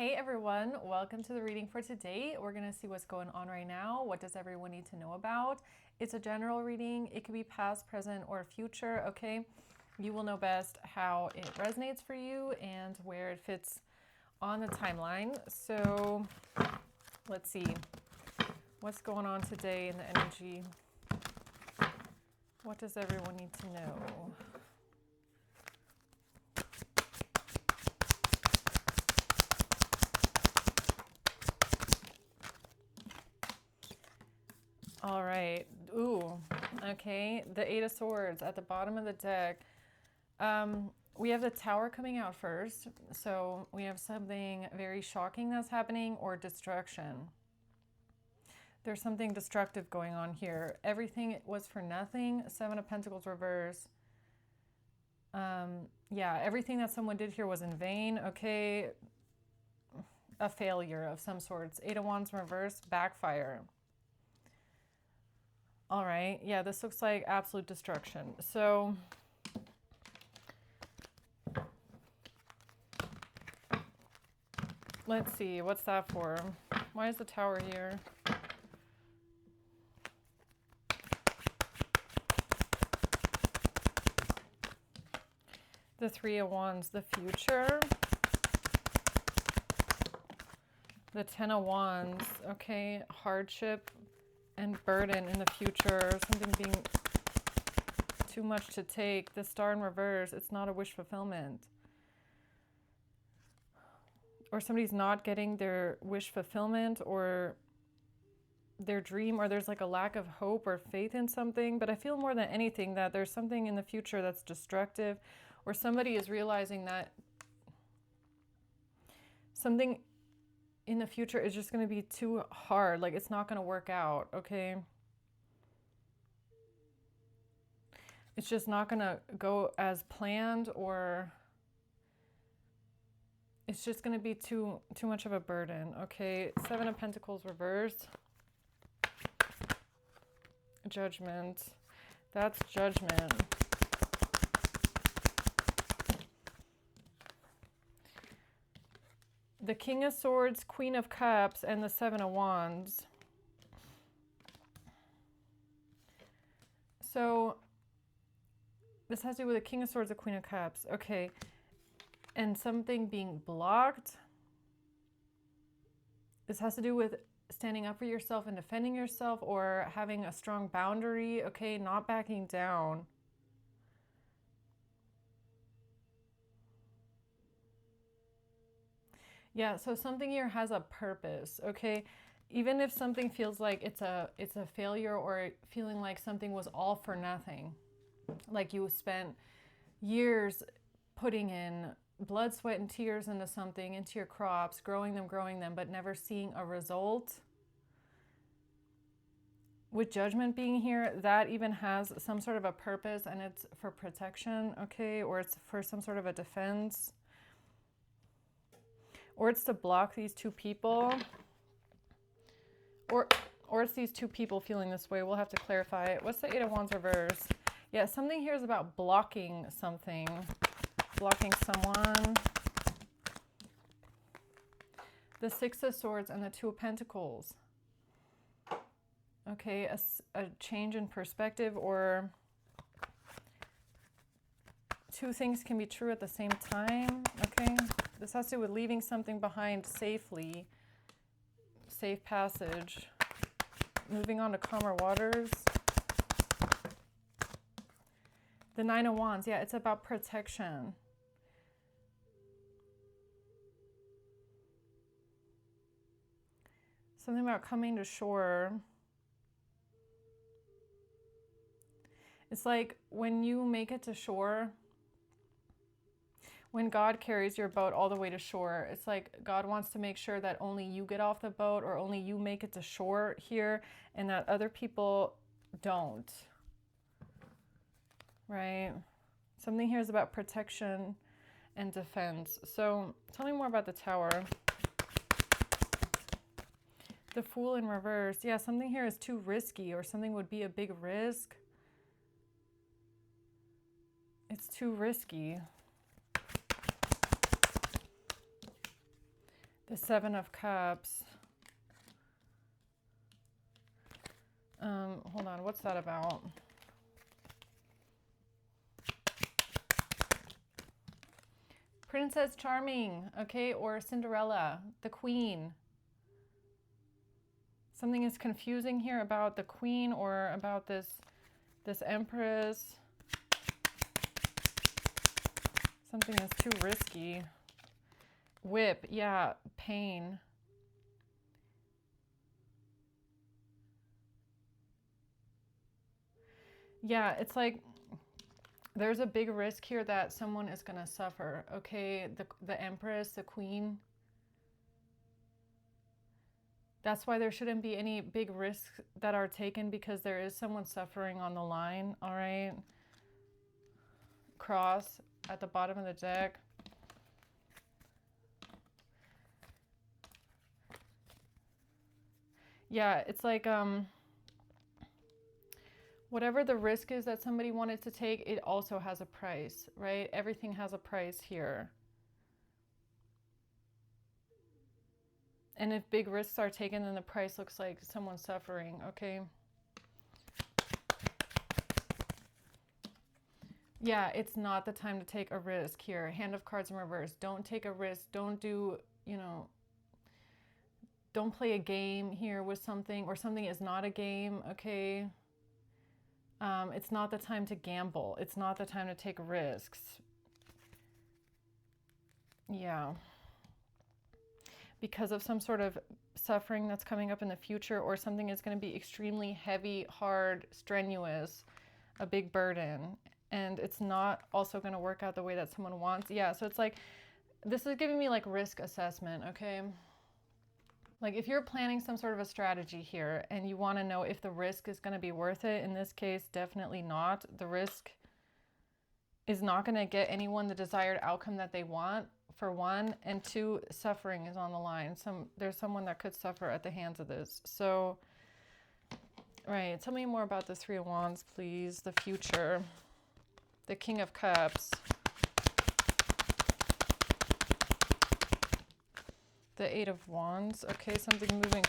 Hey everyone, welcome to the reading for today. We're going to see what's going on right now. What does everyone need to know about? It's a general reading. It could be past, present, or future, okay? You will know best how it resonates for you and where it fits on the timeline. So let's see what's going on today in the energy. What does everyone need to know? All right. Ooh, okay. The Eight of Swords at the bottom of the deck. We have the Tower coming out first. So we have something very shocking that's happening or destruction. There's something destructive going on here. Everything was for nothing. Seven of Pentacles reverse. Yeah, everything that someone did here was in vain. Okay. A failure of some sorts. Eight of Wands reverse, backfire. All right, yeah, this looks like absolute destruction. So let's see, what's that for? Why is the Tower here? The Three of Wands, the future. The Ten of Wands, okay, hardship and burden in the future, something being too much to take. The Star in reverse, it's not a wish fulfillment. Or somebody's not getting their wish fulfillment or their dream, or there's like a lack of hope or faith in something. But I feel more than anything that there's something in the future that's destructive, or somebody is realizing that something in the future is just going to be too hard. Like it's not going to work out, okay? It's just not going to go as planned, or it's just going to be too much of a burden, okay? Seven of Pentacles reversed. Judgment. That's judgment. The King of Swords, Queen of Cups, and the Seven of Wands. So this has to do with the King of Swords, the Queen of Cups. Okay. And something being blocked. This has to do with standing up for yourself and defending yourself, or having a strong boundary, okay? Not backing down. Yeah, so something here has a purpose, okay? Even if something feels like it's a failure, or feeling like something was all for nothing. Like you spent years putting in blood, sweat, and tears into something, into your crops, growing them, but never seeing a result. With Judgment being here, that even has some sort of a purpose, and it's for protection, okay? Or it's for some sort of a defense. Or it's to block these two people. Or it's these two people feeling this way. We'll have to clarify it. What's the Eight of Wands reverse? Yeah, something here is about blocking something. Blocking someone. The Six of Swords and the Two of Pentacles. Okay, a change in perspective, or two things can be true at the same time, okay? This has to do with leaving something behind safely. Safe passage. Moving on to calmer waters. The Nine of Wands, yeah, it's about protection. Something about coming to shore. It's like when you make it to shore, when God carries your boat all the way to shore, it's like God wants to make sure that only you get off the boat, or only you make it to shore here, and that other people don't. Right? Something here is about protection and defense. So tell me more about the Tower. The Fool in reverse. Yeah, something here is too risky, or something would be a big risk. It's too risky. The Seven of Cups. Hold on, what's that about? Princess Charming, okay, or Cinderella, the Queen. Something is confusing here about the Queen or about this Empress. Something is too risky. Whip, yeah, pain. Yeah, it's like there's a big risk here that someone is going to suffer, okay? The Empress, the Queen. That's why there shouldn't be any big risks that are taken, because there is someone suffering on the line, all right? Cross at the bottom of the deck. Yeah, it's like whatever the risk is that somebody wanted to take, it also has a price, right? Everything has a price here. And if big risks are taken, then the price looks like someone's suffering, okay? Yeah, it's not the time to take a risk here. Hand of Cards in reverse. Don't take a risk. Don't do, don't play a game here with something, or something is not a game, okay? It's not the time to gamble. It's not the time to take risks. Yeah. Because of some sort of suffering that's coming up in the future, or something is going to be extremely heavy, hard, strenuous, a big burden, and it's not also going to work out the way that someone wants. Yeah, so it's like, this is giving me like risk assessment, okay? Like if you're planning some sort of a strategy here and you want to know if the risk is going to be worth it, in this case, definitely not. The risk is not going to get anyone the desired outcome that they want, for one, and two, suffering is on the line. There's someone that could suffer at the hands of this. So, right, tell me more about the Three of Wands, please. The future, the King of Cups, the Eight of Wands. Okay, something moving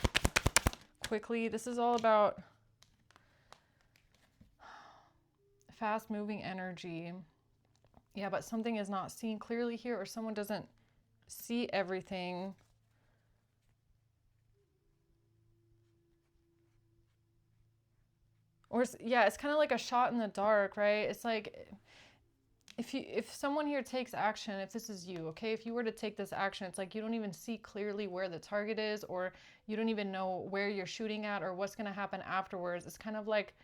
quickly. This is all about fast moving energy. Yeah, but something is not seen clearly here, or someone doesn't see everything. Or, yeah, it's kind of like a shot in the dark, right? It's like, if someone here takes action, if this is you, okay, if you were to take this action, it's like you don't even see clearly where the target is, or you don't even know where you're shooting at or what's going to happen afterwards. It's kind of like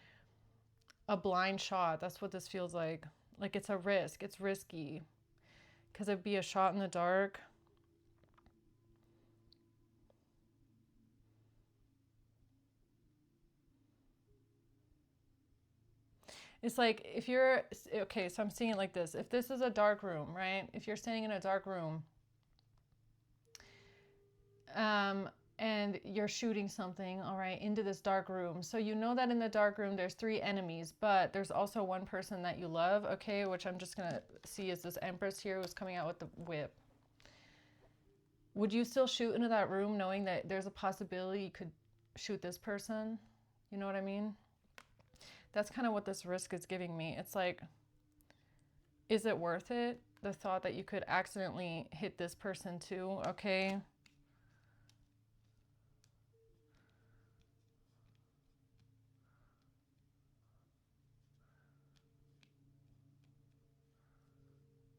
a blind shot. That's what this feels like. Like it's a risk. It's risky because it'd be a shot in the dark. It's like if you're, okay, so I'm seeing it like this. If this is a dark room, right? If you're standing in a dark room, and you're shooting something, all right, into this dark room. So you know that in the dark room there's three enemies, but there's also one person that you love, okay, which I'm just going to see is this Empress here who's coming out with the whip. Would you still shoot into that room knowing that there's a possibility you could shoot this person? You know what I mean? That's kind of what this risk is giving me. It's like, is it worth it? The thought that you could accidentally hit this person too, okay?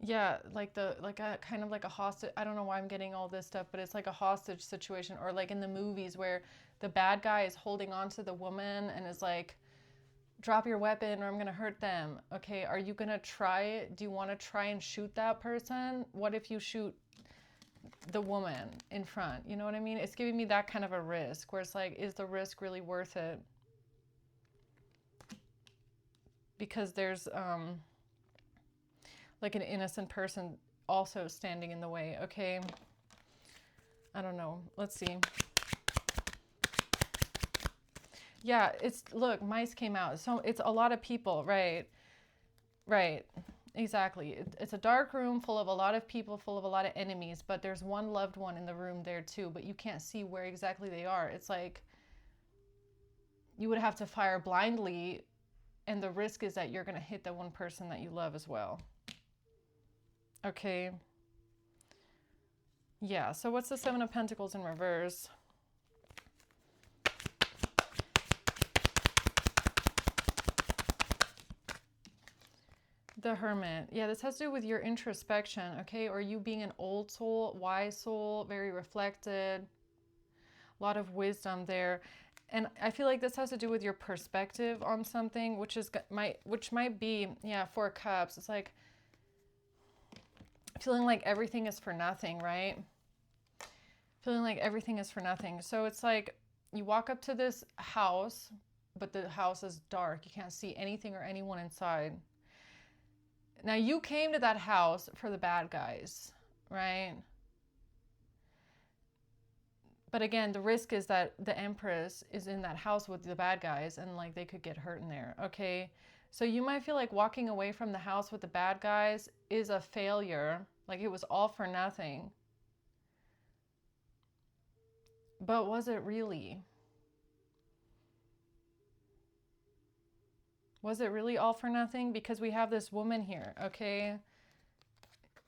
Yeah, like a kind of like a hostage. I don't know why I'm getting all this stuff, but it's like a hostage situation, or like in the movies where the bad guy is holding on to the woman and is like, drop your weapon or I'm gonna hurt them. Okay, are you gonna try it? Do you want to try and shoot that person? What if you shoot the woman in front? You know what I mean? It's giving me that kind of a risk where it's like, is the risk really worth it? Because there's like an innocent person also standing in the way, okay? I don't know. Let's see. Yeah, look, mice came out. So it's a lot of people, right? Right. Exactly. It's a dark room full of a lot of people, full of a lot of enemies, but there's one loved one in the room there too, but you can't see where exactly they are. It's like you would have to fire blindly, and the risk is that you're going to hit the one person that you love as well. Okay. Yeah, so what's the Seven of Pentacles in reverse? The Hermit. Yeah, this has to do with your introspection, okay? Or you being an old soul, wise soul, very reflected, a lot of wisdom there. And I feel like this has to do with your perspective on something, which might be, yeah, Four of Cups. It's like feeling like everything is for nothing, right? Feeling like everything is for nothing. So it's like you walk up to this house, but the house is dark. You can't see anything or anyone inside. Now, you came to that house for the bad guys, right? But again, the risk is that the Empress is in that house with the bad guys and like they could get hurt in there, okay? So you might feel like walking away from the house with the bad guys is a failure, like it was all for nothing. But was it really? Was it really all for nothing? Because we have this woman here, okay?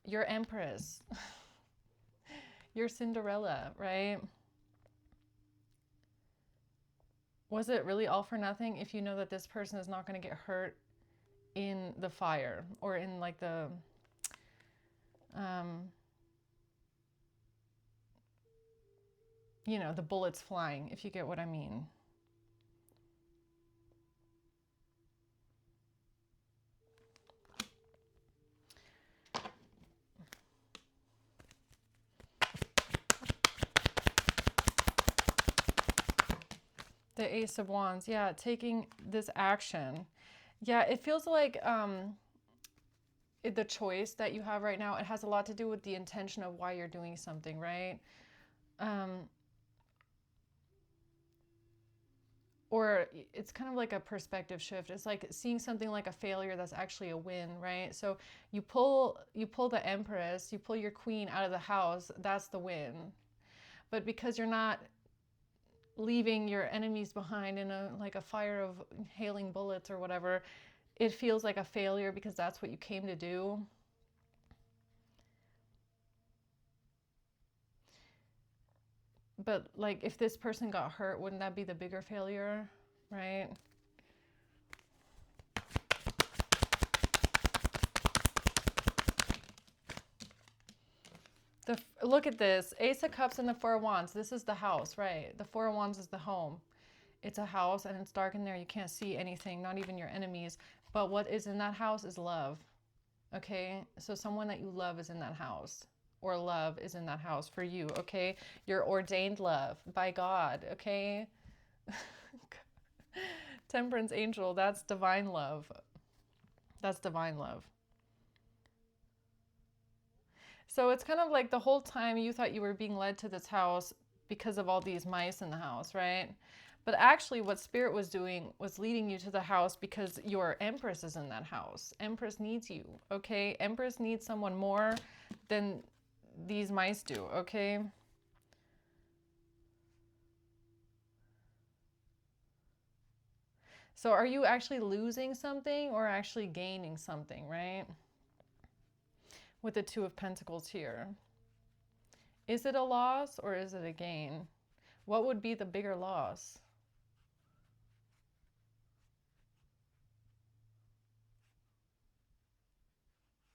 Your Empress. Your Cinderella, right? Was it really all for nothing if you know that this person is not going to get hurt in the fire or in like the you know, the bullets flying, if you get what I mean? The Ace of Wands, yeah, taking this action. Yeah, it feels like the choice that you have right now, it has a lot to do with the intention of why you're doing something, right? Or it's kind of like a perspective shift. It's like seeing something like a failure that's actually a win, right? So you pull the Empress, you pull your queen out of the house, that's the win. But because you're not leaving your enemies behind in a like a fire of hailing bullets or whatever, it feels like a failure because that's what you came to do. But like if this person got hurt, wouldn't that be the bigger failure, right? Look at this, Ace of Cups and the Four of Wands. This is the house, right? The Four of Wands is the home. It's a house and it's dark in there. You can't see anything, not even your enemies. But what is in that house is love. Okay, so someone that you love is in that house, or love is in that house for you. Okay, your ordained love by God. Okay. Temperance angel, that's divine love. That's divine love. So it's kind of like the whole time you thought you were being led to this house because of all these mice in the house, right? But actually what Spirit was doing was leading you to the house because your Empress is in that house. Empress needs you, okay? Empress needs someone more than these mice do, okay? So are you actually losing something or actually gaining something, right? With the Two of Pentacles here. Is it a loss or is it a gain? What would be the bigger loss?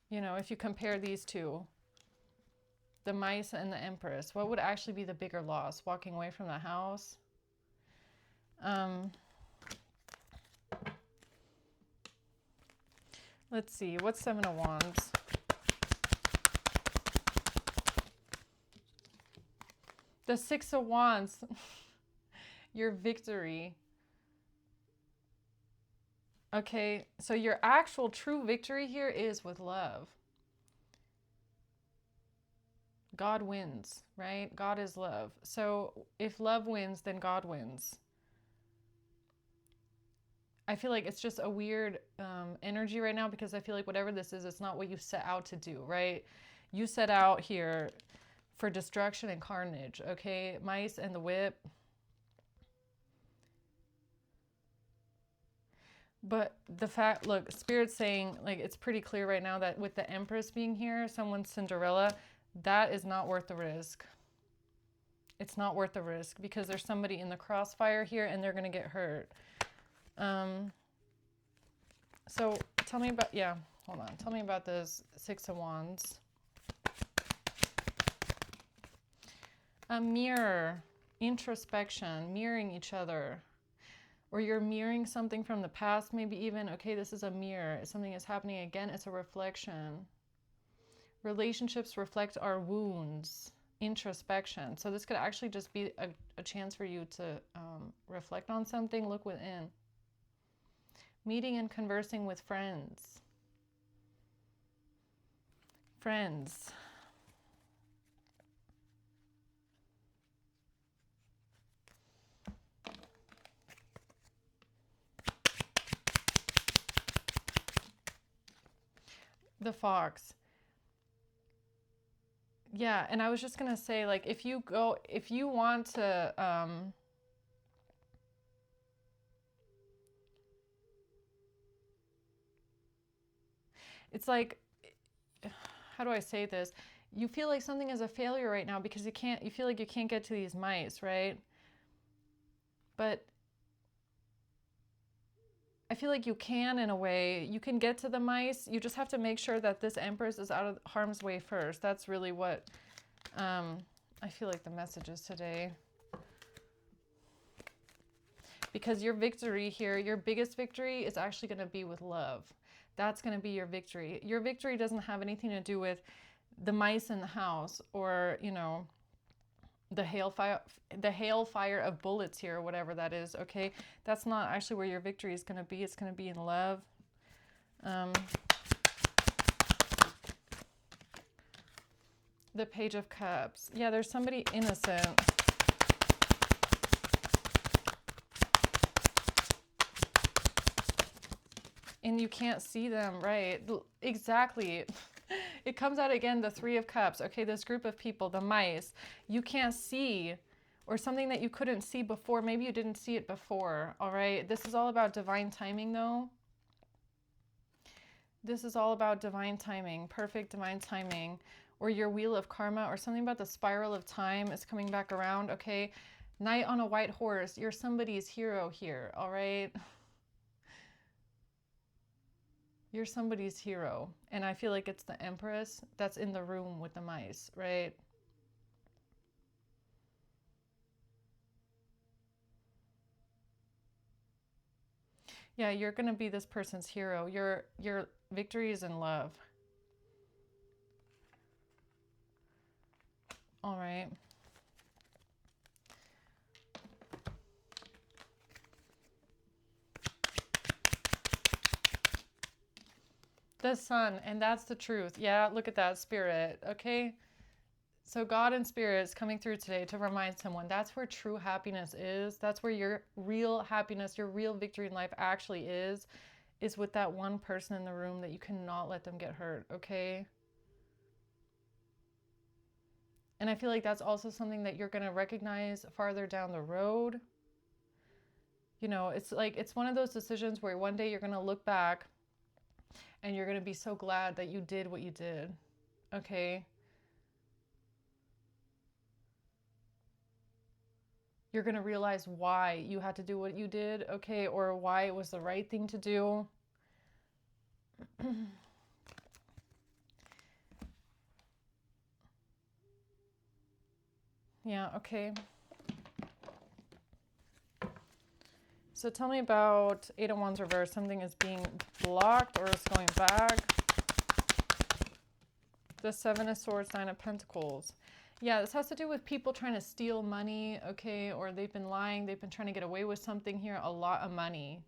You know, if you compare these two, the mice and the Empress, what would actually be the bigger loss? Walking away from the house? Let's see, what's Seven of Wands? The Six of Wands, your victory. Okay, so your actual true victory here is with love. God wins, right? God is love. So if love wins, then God wins. I feel like it's just a weird energy right now, because I feel like whatever this is, it's not what you set out to do, right? You set out here for destruction and carnage, okay? Mice and the whip. But the fact, look, Spirit's saying, like, it's pretty clear right now that with the Empress being here, someone's Cinderella, that is not worth the risk. It's not worth the risk, because there's somebody in the crossfire here and they're going to get hurt. So tell me about, yeah, hold on. Tell me about this Six of Wands. A mirror, introspection, mirroring each other. Or you're mirroring something from the past, maybe even, okay, this is a mirror. Something is happening again. It's a reflection. Relationships reflect our wounds. Introspection. So this could actually just be a chance for you to reflect on something, look within. Meeting and conversing with friends. Friends. The Fox. Yeah, and I was just going to say, like, if you want to, it's like, how do I say this? You feel like something is a failure right now because you feel like you can't get to these mice, right? But I feel like you can, in a way. You can get to the mice. You just have to make sure that this Empress is out of harm's way first. That's really what I feel like the message is today. Because your victory here, your biggest victory is actually going to be with love. That's going to be your victory. Your victory doesn't have anything to do with the mice in the house, or, you know, the hailfire of bullets here, or whatever that is, okay? That's not actually where your victory is going to be. It's going to be in love. The Page of Cups. Yeah, there's somebody innocent. And you can't see them, right? Exactly. It comes out again, the Three of Cups. Okay, this group of people, the mice, you can't see, or something that you couldn't see before. Maybe you didn't see it before, all right? This is all about divine timing, though. This is all about divine timing, perfect divine timing, or your wheel of karma, or something about the spiral of time is coming back around, okay? Knight on a white horse, you're somebody's hero here, all right? You're somebody's hero. And I feel like it's the Empress that's in the room with the mice, right? Yeah, you're going to be this person's hero. Your victory is in love. All right. The Sun, and that's the truth. Yeah, look at that, Spirit, okay? So God and Spirit is coming through today to remind someone that's where true happiness is. That's where your real happiness, your real victory in life actually is with that one person in the room that you cannot let them get hurt, okay? And I feel like that's also something that you're going to recognize farther down the road. You know, it's like, it's one of those decisions where one day you're going to look back and you're going to be so glad that you did what you did, okay? You're going to realize why you had to do what you did, okay? Or why it was the right thing to do. Yeah, okay. So tell me about Eight of Wands reverse. Something is being blocked or is going back. The Seven of Swords, Nine of Pentacles. Yeah, this has to do with people trying to steal money, okay? Or they've been lying. They've been trying to get away with something here. A lot of money.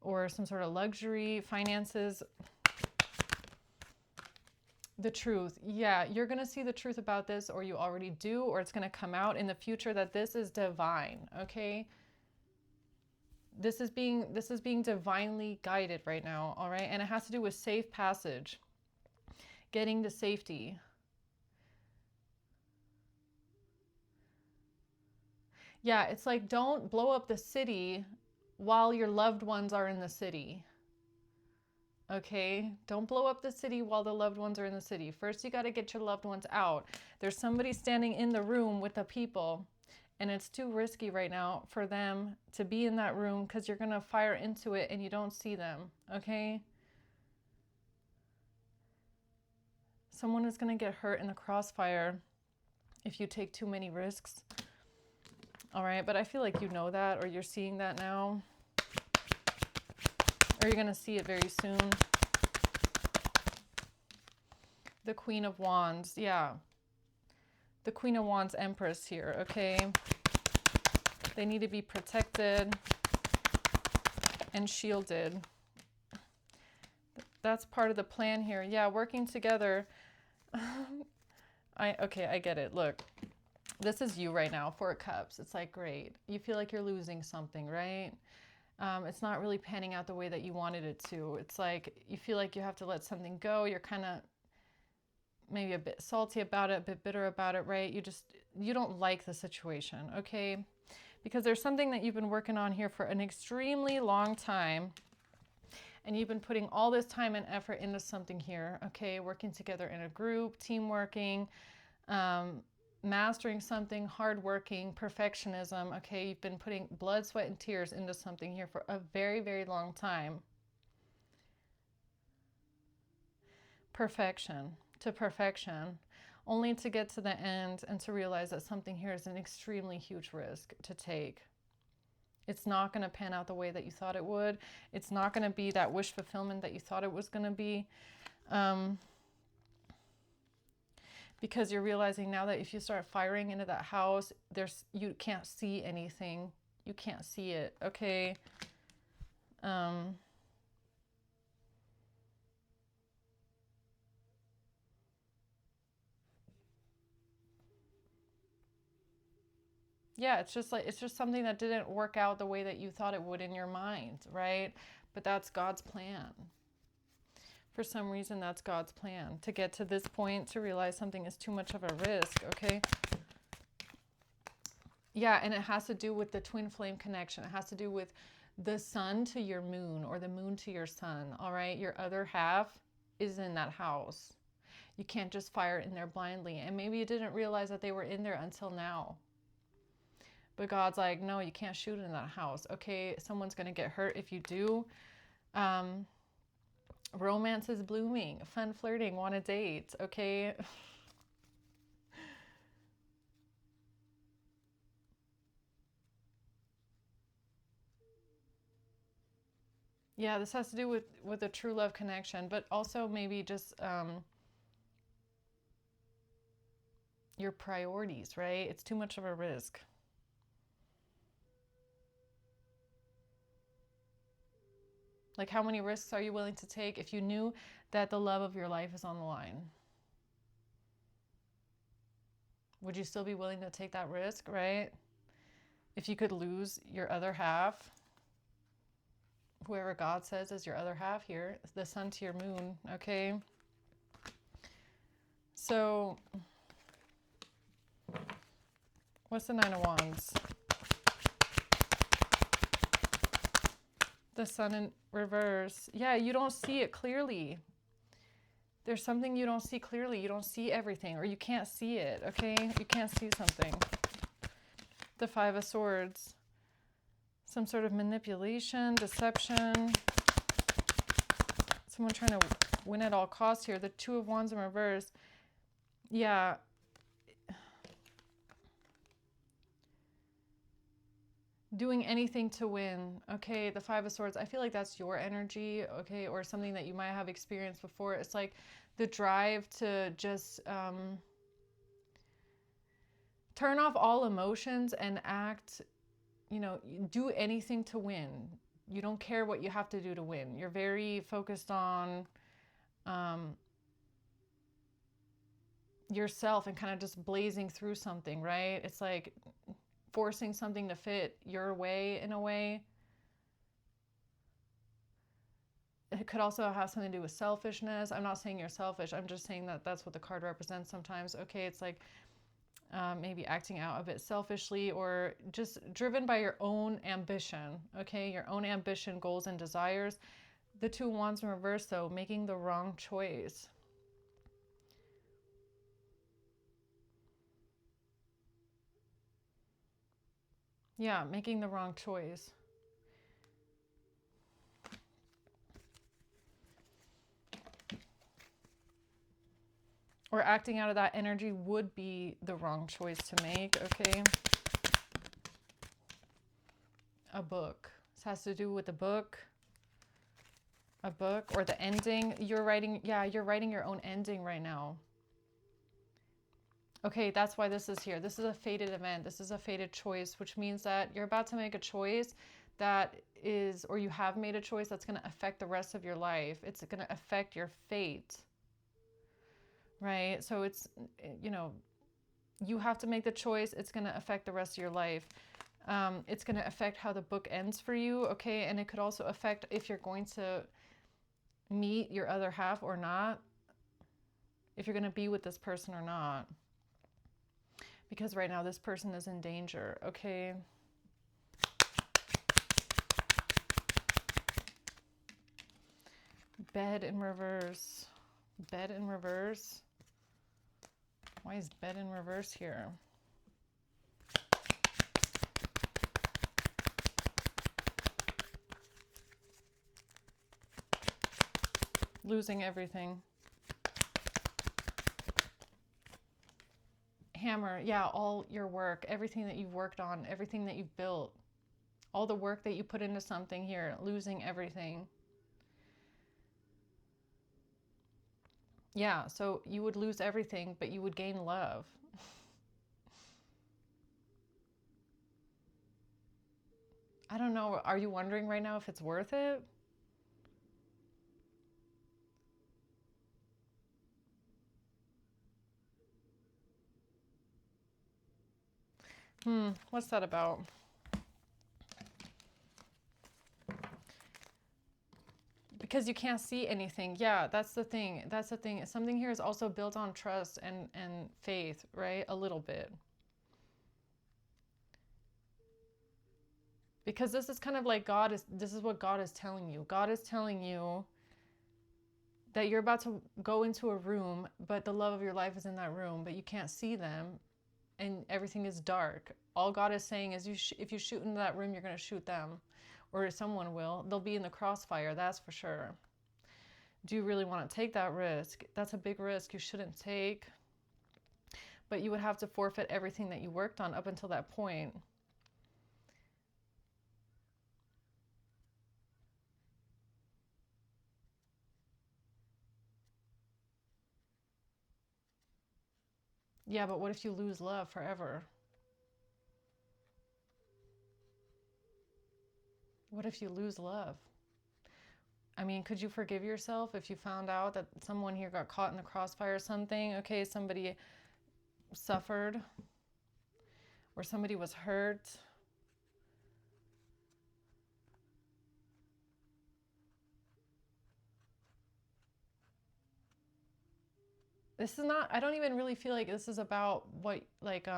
Or some sort of luxury, finances. The truth. Yeah, you're going to see the truth about this, or you already do, or it's going to come out in the future that this is divine, okay? this is being divinely guided right now, all right? And it has to do with safe passage, getting to safety. Yeah, it's like, don't blow up the city while your loved ones are in the city. Okay, don't blow up the city while the loved ones are in the city. First, you got to get your loved ones out. There's somebody standing in the room with the people, and it's too risky right now for them to be in that room because you're going to fire into it and you don't see them. Okay, someone is going to get hurt in the crossfire if you take too many risks. All right, but I feel like you know that, or you're seeing that now, or you're going to see it very soon. The Queen of Wands, yeah. The Queen of Wands Empress here, okay? They need to be protected and shielded. That's part of the plan here. Yeah, working together. Okay, I get it. Look, this is you right now, Four of Cups. It's like, great. You feel like you're losing something, right? It's not really panning out the way that you wanted it to. It's like you feel like you have to let something go. You're kind of maybe a bit salty about it, a bit bitter about it, right? You don't like the situation, okay? Because there's something that you've been working on here for an extremely long time, and you've been putting all this time and effort into something here, okay? Working together in a group, team working, mastering something, hardworking, perfectionism, okay? You've been putting blood, sweat, and tears into something here for a very, very long time. Perfection to perfection, only to get to the end and to realize that something here is an extremely huge risk to take. It's not going to pan out the way that you thought it would. It's not going to be that wish fulfillment that you thought it was going to be. Because you're realizing now that if you start firing into that house, you can't see anything. You can't see it, okay? Yeah, it's just something that didn't work out the way that you thought it would in your mind, right? But that's God's plan. For some reason, that's God's plan, to get to this point, to realize something is too much of a risk, okay? Yeah, and it has to do with the twin flame connection. It has to do with the sun to your moon, or the moon to your sun, all right? Your other half is in that house. You can't just fire in there blindly. And maybe you didn't realize that they were in there until now. But God's like, no, you can't shoot in that house. Okay, someone's going to get hurt if you do. Romance is blooming. Fun flirting. Want to date. Okay. Yeah, this has to do with a true love connection, but also maybe just your priorities, right? It's too much of a risk. Like, how many risks are you willing to take if you knew that the love of your life is on the line? Would you still be willing to take that risk, right? If you could lose your other half, whoever God says is your other half here, the sun to your moon, okay? So, what's the Nine of Wands? The sun in reverse. Yeah, you don't see it clearly. There's something you don't see clearly. You don't see everything, or you can't see it, okay? You can't see something. The Five of Swords. Some sort of manipulation, deception. Someone trying to win at all costs here. The Two of Wands in reverse. Yeah. Doing anything to win, okay? The Five of Swords, I feel like that's your energy, okay? Or something that you might have experienced before. It's like the drive to just turn off all emotions and act, do anything to win. You don't care what you have to do to win. You're very focused on yourself and kind of just blazing through something, right? It's like forcing something to fit your way in a way. could also have something to do with selfishness. I'm not saying you're selfish. I'm just saying that that's what the card represents sometimes. Okay, it's like maybe acting out a bit selfishly or just driven by your own ambition. Okay, your own ambition, goals, and desires. The Two of Wands in reverse, though, making the wrong choice. Yeah, making the wrong choice. Or acting out of that energy would be the wrong choice to make, okay? A book. This has to do with a book. A book or the ending. You're writing, yeah, you're writing your own ending right now. Okay, that's why this is here. This is a fated event. This is a fated choice, which means that you're about to make a choice that is, or you have made a choice that's going to affect the rest of your life. It's going to affect your fate. Right? So it's, you know, you have to make the choice. It's going to affect the rest of your life. It's going to affect how the book ends for you, okay? And it could also affect if you're going to meet your other half or not, if you're going to be with this person or not. Because right now this person is in danger, okay? Bed in reverse. Bed in reverse. Why is bed in reverse here? Losing everything. Hammer, yeah, all your work, everything that you've worked on, everything that you've built, all the work that you put into something here, losing everything. Yeah, so you would lose everything, but you would gain love. I don't know, are you wondering right now if it's worth it? What's that about? Because you can't see anything. Yeah, that's the thing. That's the thing. Something here is also built on trust and faith, right? A little bit. Because this is kind of like this is what God is telling you. God is telling you that you're about to go into a room, but the love of your life is in that room, but you can't see them and everything is dark. All God is saying is if you shoot into that room, you're going to shoot them, or someone will. They'll be in the crossfire, that's for sure. Do you really want to take that risk? That's a big risk you shouldn't take. But you would have to forfeit everything that you worked on up until that point. Yeah, but what if you lose love forever? What if you lose love? I mean, could you forgive yourself if you found out that someone here got caught in the crossfire or something? Okay, somebody suffered or somebody was hurt. This is not, I don't even really feel like this is about what, like,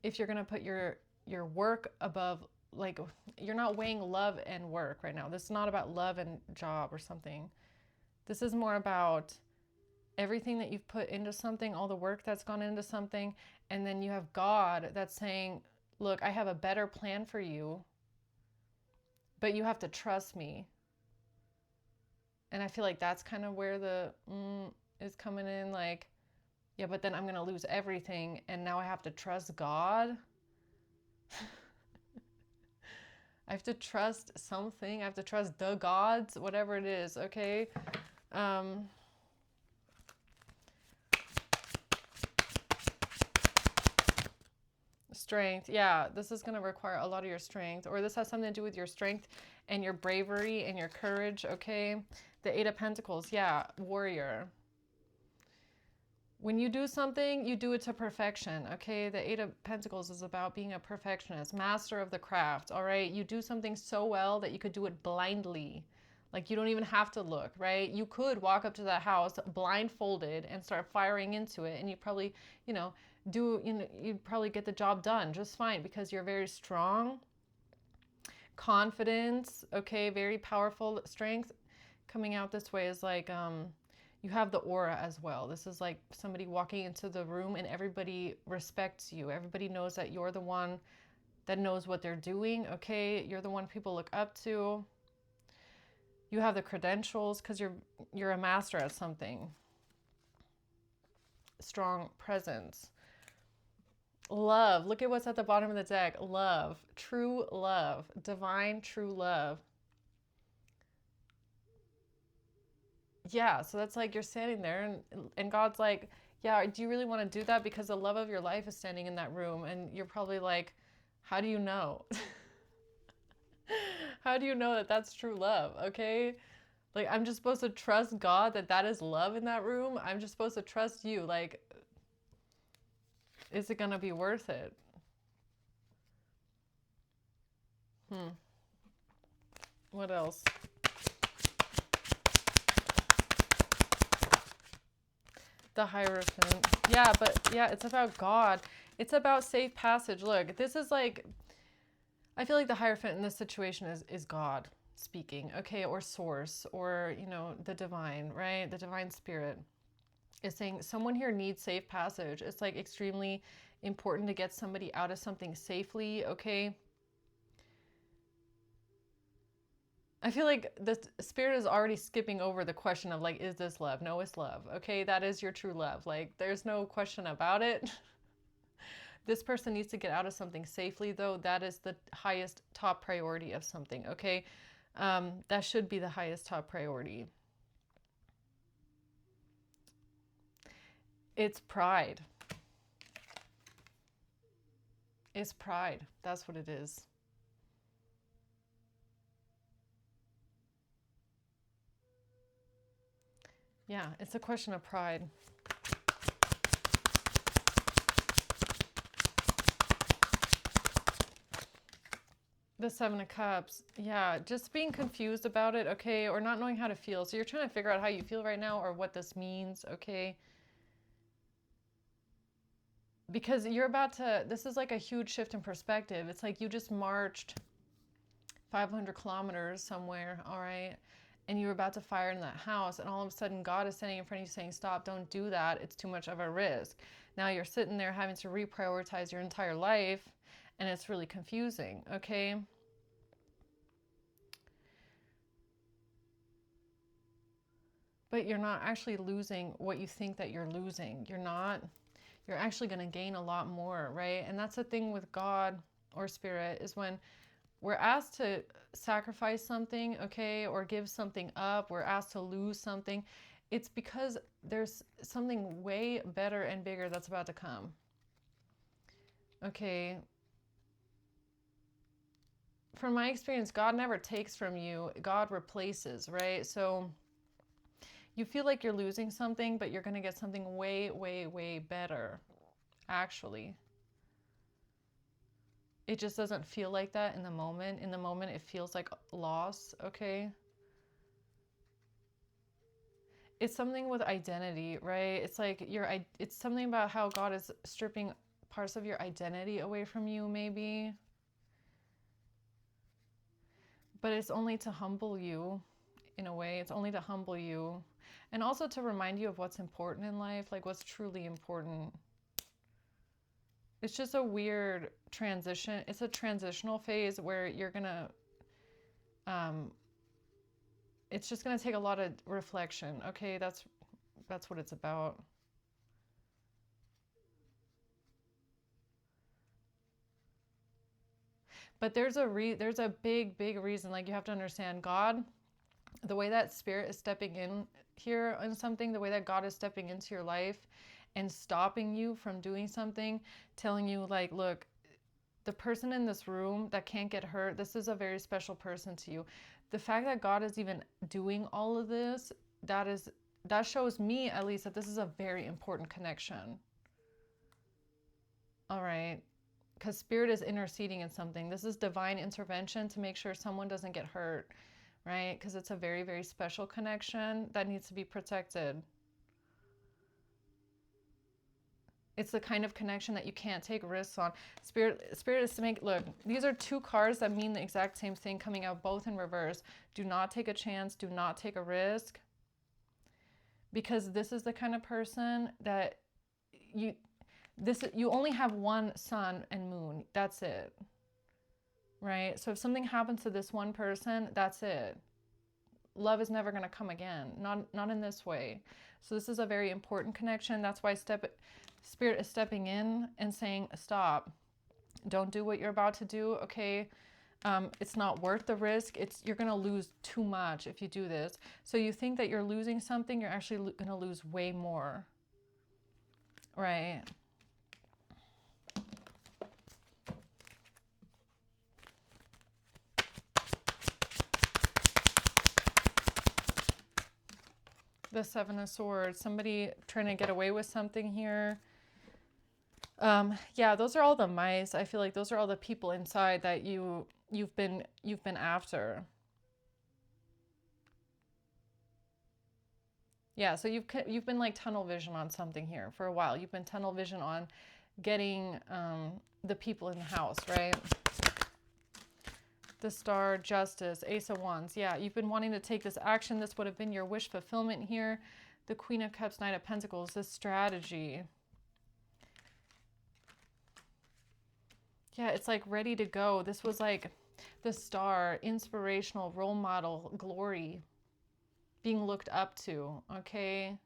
if you're going to put your work above, like, you're not weighing love and work right now. This is not about love and job or something. This is more about everything that you've put into something, all the work that's gone into something, and then you have God that's saying, look, I have a better plan for you, but you have to trust me. And I feel like that's kind of where the is coming in, like, yeah, but then I'm going to lose everything, and now I have to trust God. I have to trust something. I have to trust the gods, whatever it is, okay? Strength. Yeah, this is going to require a lot of your strength, or this has something to do with your strength and your bravery and your courage, okay? The Eight of Pentacles. Yeah, warrior. When you do something, you do it to perfection, okay? The Eight of Pentacles is about being a perfectionist, master of the craft, all right? You do something so well that you could do it blindly. Like, you don't even have to look, right? You could walk up to that house blindfolded and start firing into it, and you probably, you'd probably get the job done just fine because you're very strong. Confidence, okay, very powerful. Strength coming out this way is like, you have the aura as well. This is like somebody walking into the room and everybody respects you. Everybody knows that you're the one that knows what they're doing, okay? You're the one people look up to. You have the credentials because you're a master at something. Strong presence. Love. Look at what's at the bottom of the deck. Love. True love. Divine true love. Yeah, so that's like you're standing there and God's like, yeah, do you really want to do that? Because the love of your life is standing in that room. And you're probably like, how do you know? How do you know that that's true love? Okay. Like, I'm just supposed to trust God that that is love in that room. I'm just supposed to trust you. Like, is it going to be worth it? What else? The Hierophant. Yeah, but yeah, it's about God. It's about safe passage. Look, this is like, I feel like the Hierophant in this situation is God speaking, okay, or source, or, the divine, right? The divine spirit is saying someone here needs safe passage. It's like extremely important to get somebody out of something safely, okay? I feel like the spirit is already skipping over the question of like, is this love? No, it's love. Okay, that is your true love. Like, there's no question about it. This person needs to get out of something safely, though. That is the highest top priority of something, okay? That should be the highest top priority. It's pride. It's pride. That's what it is. Yeah, it's a question of pride. The Seven of Cups. Yeah, just being confused about it, okay, or not knowing how to feel. So you're trying to figure out how you feel right now or what this means, okay? Because you're about to, this is like a huge shift in perspective. It's like you just marched 500 kilometers somewhere, all right? And you were about to fire in that house, and all of a sudden God is standing in front of you saying, stop, don't do that. It's too much of a risk. Now you're sitting there having to reprioritize your entire life, and it's really confusing, okay? But you're not actually losing what you think that you're losing. You're not. You're actually going to gain a lot more, right? And that's the thing with God or spirit, is when we're asked to sacrifice something, okay, or give something up, we're asked to lose something, it's because there's something way better and bigger that's about to come. Okay. From my experience, God never takes from you, God replaces, right? So you feel like you're losing something, but you're going to get something way, way, way better, actually. It just doesn't feel like that in the moment. In the moment, it feels like loss, okay? It's something with identity, right? It's like it's something about how God is stripping parts of your identity away from you, maybe. But it's only to humble you, in a way. It's only to humble you. And also to remind you of what's important in life, like what's truly important. It's just a weird transition. It's a transitional phase where you're going to, it's just going to take a lot of reflection. Okay, that's what it's about. But there's a big reason. Like, you have to understand God, the way that spirit is stepping in here on something, the way that God is stepping into your life and stopping you from doing something, telling you like, look, the person in this room that can't get hurt, this is a very special person to you. The fact that God is even doing all of this, that shows me at least that this is a very important connection. All right. Because spirit is interceding in something. This is divine intervention to make sure someone doesn't get hurt. right? Because it's a very, very special connection that needs to be protected. It's the kind of connection that you can't take risks on. Spirit is to make, look, these are two cards that mean the exact same thing coming out both in reverse. Do not take a chance. Do not take a risk. Because this is the kind of person that you only have one sun and moon. That's it. Right? So if something happens to this one person, that's it. Love is never going to come again. Not in this way. So this is a very important connection. That's why Spirit is stepping in and saying, stop. Don't do what you're about to do, okay? It's not worth the risk. You're going to lose too much if you do this. So you think that you're losing something, you're actually going to lose way more. Right? The Seven of Swords. Somebody trying to get away with something here. Yeah, those are all the mice. I feel like those are all the people inside that you've been after. Yeah, so you've been like tunnel vision on something here for a while. You've been tunnel vision on getting the people in the house, right? The Star, Justice, Ace of Wands. Yeah, you've been wanting to take this action. This would have been your wish fulfillment here. The Queen of Cups, Knight of Pentacles, this strategy. Yeah, it's like ready to go. This was like the Star, inspirational, role model, glory, being looked up to, okay?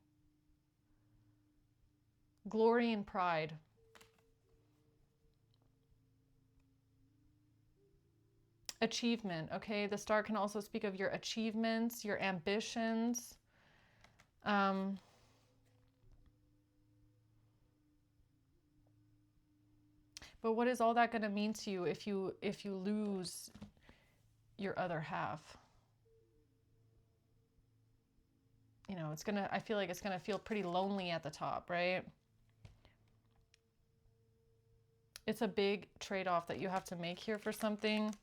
Glory and pride. Achievement, okay? The Star can also speak of your achievements, your ambitions. But what is all that going to mean to you if you lose your other half? You know, I feel like it's going to feel pretty lonely at the top, right? It's a big trade-off that you have to make here for something.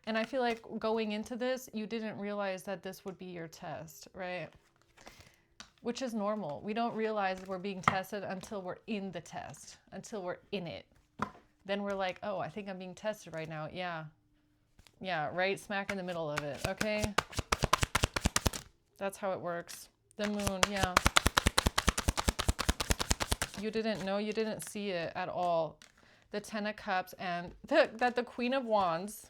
And I feel like going into this, you didn't realize that this would be your test, right? Which is normal. We don't realize we're being tested until we're in the test, until we're in it. Then we're like, oh, I think I'm being tested right now. Yeah. Yeah, right smack in the middle of it, okay? That's how it works. The Moon, yeah. You didn't know, you didn't see it at all. The Ten of Cups and the Queen of Wands.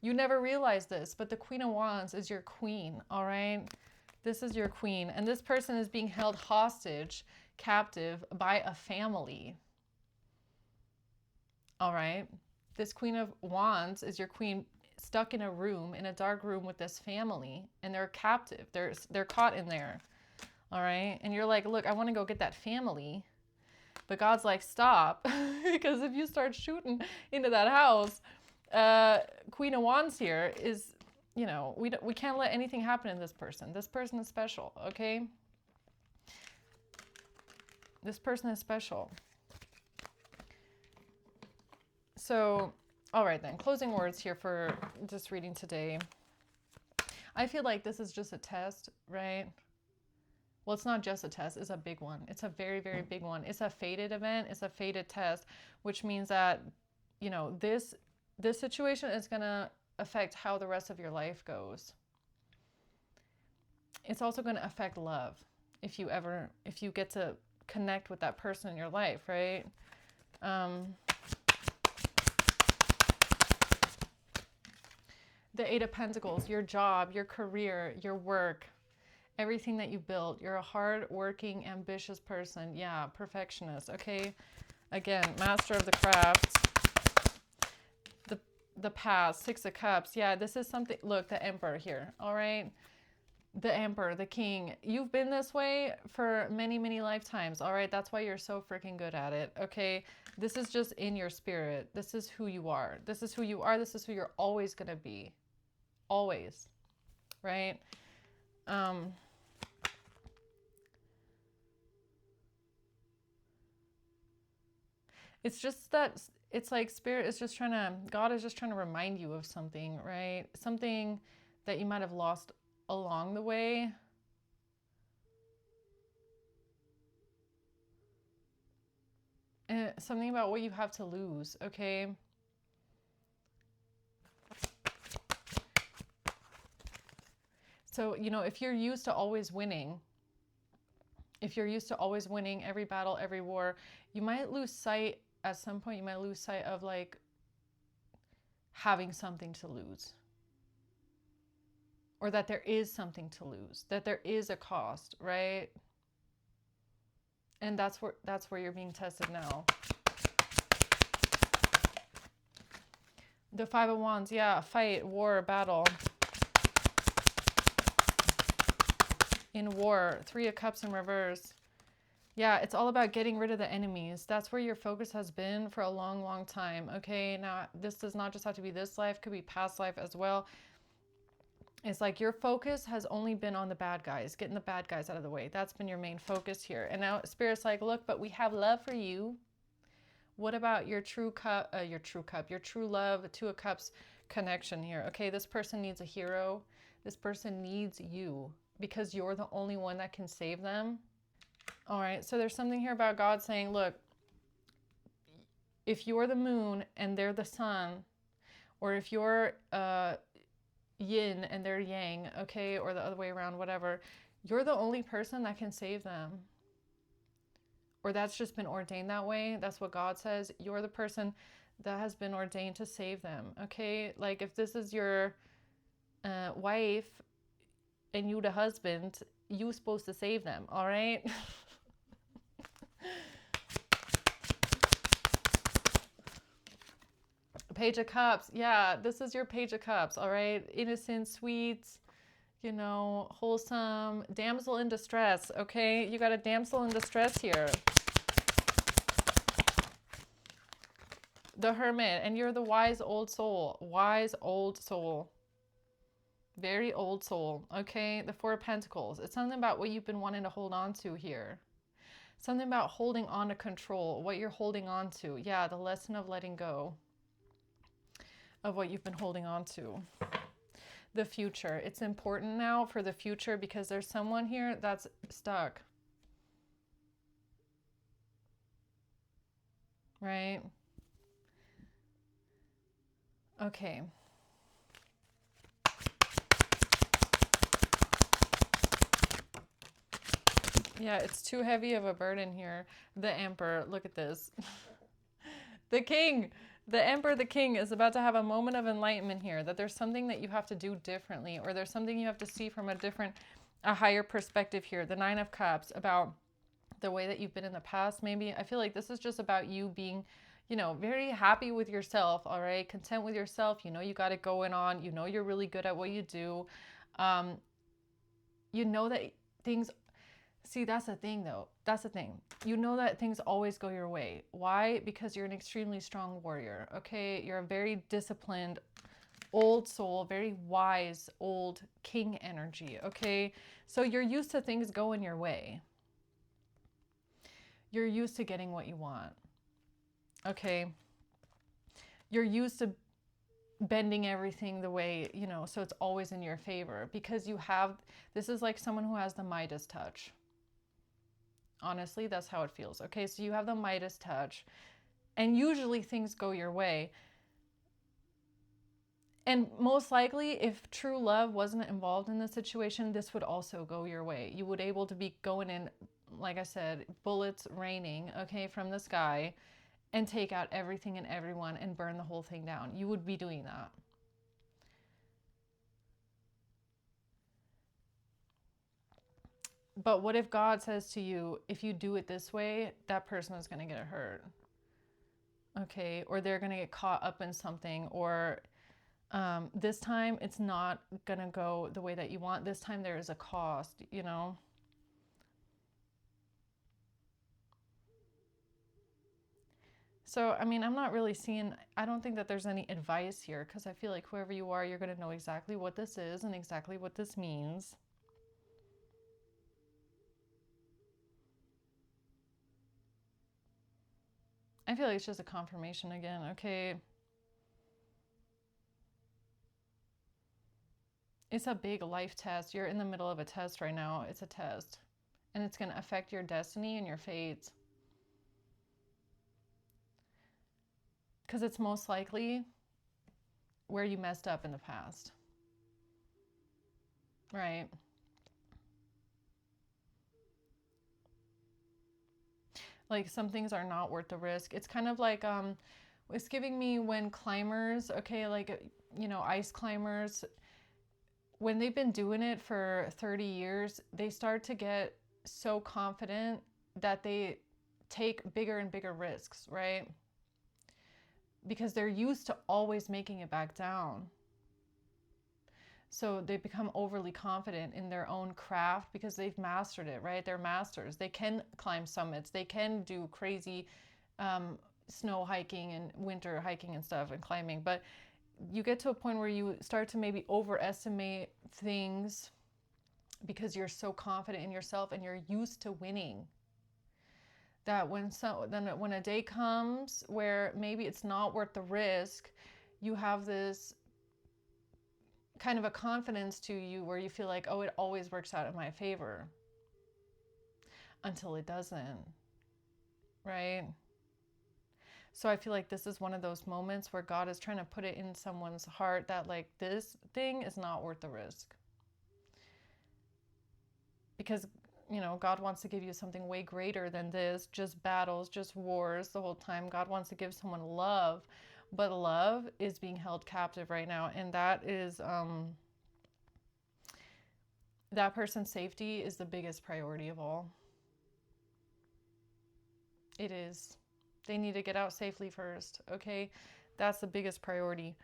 You never realized this, but the Queen of Wands is your queen, all right? This is your queen, and this person is being held hostage, captive by a family, all right? This Queen of Wands is your queen stuck in a room, in a dark room with this family, and they're captive. They're caught in there, all right? And you're like, look, I want to go get that family, but God's like, stop, because if you start shooting into that house, Queen of Wands here is, you know, we can't let anything happen to this person. This person is special, okay? This person is special. So, all right then, closing words here for this reading today. I feel like this is just a test, right? Well, it's not just a test, it's a big one. It's a very, very big one. It's a fated event, it's a fated test, which means that, you know, this situation is going to affect how the rest of your life goes. It's also going to affect love if you get to connect with that person in your life, right? The Eight of Pentacles, your job, your career, your work, everything that you built. You're a hard-working, ambitious person. Yeah, perfectionist, okay? Again, master of the craft. The past, Six of Cups. Yeah, this is something, look, the Emperor here, all right? The Emperor, the King. You've been this way for many, many lifetimes, all right? That's why you're so freaking good at it, okay? This is just in your spirit. This is who you are. This is who you are. This is who you're always going to be. Always, right? It's just that it's like God is just trying to remind you of something, right? Something that you might have lost along the way. And something about what you have to lose, okay? So, if you're used to always winning, every battle, every war, you might lose sight at some point. You might lose sight of like having something to lose, or that there is something to lose, that there is a cost, right? And that's where you're being tested now. The Five of Wands, yeah, fight, war, battle. In war, Three of Cups in reverse. Yeah, it's all about getting rid of the enemies. That's where your focus has been for a long, long time. Okay, now this does not just have to be this life, could be past life as well. It's like your focus has only been on the bad guys, getting the bad guys out of the way. That's been your main focus here. And now Spirit's like, look, but we have love for you. What about your true love, Two of Cups connection here? Okay, this person needs a hero. This person needs you because you're the only one that can save them. All right, so there's something here about God saying, look, if you're the moon and they're the sun, or if you're yin and they're yang, okay, or the other way around, whatever, you're the only person that can save them. Or that's just been ordained that way. That's what God says. You're the person that has been ordained to save them, okay? Like if this is your wife and you the husband, you're supposed to save them, all right? Page of Cups. Yeah, this is your Page of Cups, all right? Innocent, sweet, wholesome. Damsel in distress, okay? You got a damsel in distress here. The Hermit, and you're the wise old soul. Wise old soul. Very old soul, okay? The Four of Pentacles. It's something about what you've been wanting to hold on to here. Something about holding on to control, what you're holding on to. Yeah, the lesson of letting go of what you've been holding on to. The future. It's important now for the future because there's someone here that's stuck. Right? Okay. Yeah, it's too heavy of a burden here. The Emperor, look at this. The King. The Emperor, the King, is about to have a moment of enlightenment here, that there's something that you have to do differently, or there's something you have to see from a higher perspective here. The Nine of Cups, about the way that you've been in the past, maybe. I feel like this is just about you being, very happy with yourself, all right? Content with yourself. You got it going on. You're really good at what you do. That things... See, that's the thing, though. That's the thing. That things always go your way. Why? Because you're an extremely strong warrior, okay? You're a very disciplined old soul, very wise old king energy, okay? So you're used to things going your way. You're used to getting what you want, okay? You're used to bending everything the way, so it's always in your favor because this is like someone who has the Midas touch. Honestly, that's how it feels. Okay, so you have the Midas touch, and usually things go your way. And most likely, if true love wasn't involved in the situation, this would also go your way. You would able to be going in, like I said, bullets raining, okay, from the sky, and take out everything and everyone and burn the whole thing down. You would be doing that. But what if God says to you, if you do it this way, that person is going to get hurt? Okay, or they're going to get caught up in something, or this time it's not going to go the way that you want. This time there is a cost, So, I'm not really I don't think that there's any advice here because I feel like whoever you are, you're going to know exactly what this is and exactly what this means. I feel like it's just a confirmation again, okay? It's a big life test. You're in the middle of a test right now. It's a test. And it's going to affect your destiny and your fate. Because it's most likely where you messed up in the past. Right? Like some things are not worth the risk. It's kind of like, it's giving me when climbers, okay, like, you know, ice climbers, when they've been doing it for 30 years, they start to get so confident that they take bigger and bigger risks, right? Because they're used to always making it back down. So they become overly confident in their own craft because they've mastered it, right? They're masters. They can climb summits. They can do crazy snow hiking and winter hiking and stuff and climbing. But you get to a point where you start to maybe overestimate things because you're so confident in yourself and you're used to winning. That when a day comes where maybe it's not worth the risk, you have this kind of a confidence to you where you feel like, oh, it always works out in my favor. Until it doesn't, right? So I feel like this is one of those moments where God is trying to put it in someone's heart that like this thing is not worth the risk. Because, you know, God wants to give you something way greater than this, just battles, just wars the whole time. God wants to give someone love, but love is being held captive right now. And that is, that person's safety is the biggest priority of all. It is. They need to get out safely first, okay? That's the biggest priority.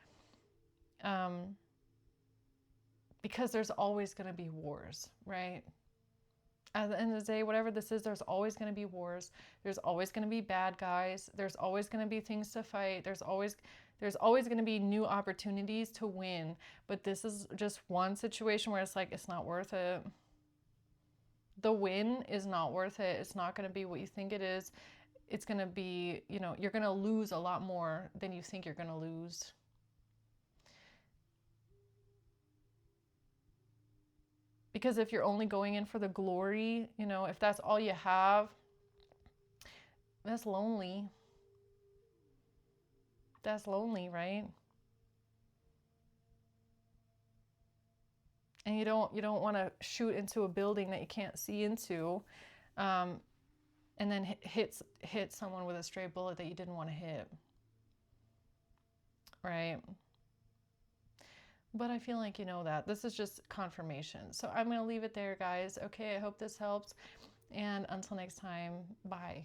Because there's always going to be wars, right? At the end of the day, whatever this is, there's always going to be wars. There's always going to be bad guys. There's always going to be things to fight. There's always going to be new opportunities to win. But this is just one situation where it's like, it's not worth it. The win is not worth it. It's not going to be what you think it is. It's going to be, you know, you're going to lose a lot more than you think you're going to lose. Because if you're only going in for the glory, you know, if that's all you have, that's lonely. That's lonely, right? And you don't want to shoot into a building that you can't see into, and then hit someone with a stray bullet that you didn't want to hit, right? But I feel like you know that. This is just confirmation. So I'm going to leave it there, guys. Okay, I hope this helps. And until next time, bye.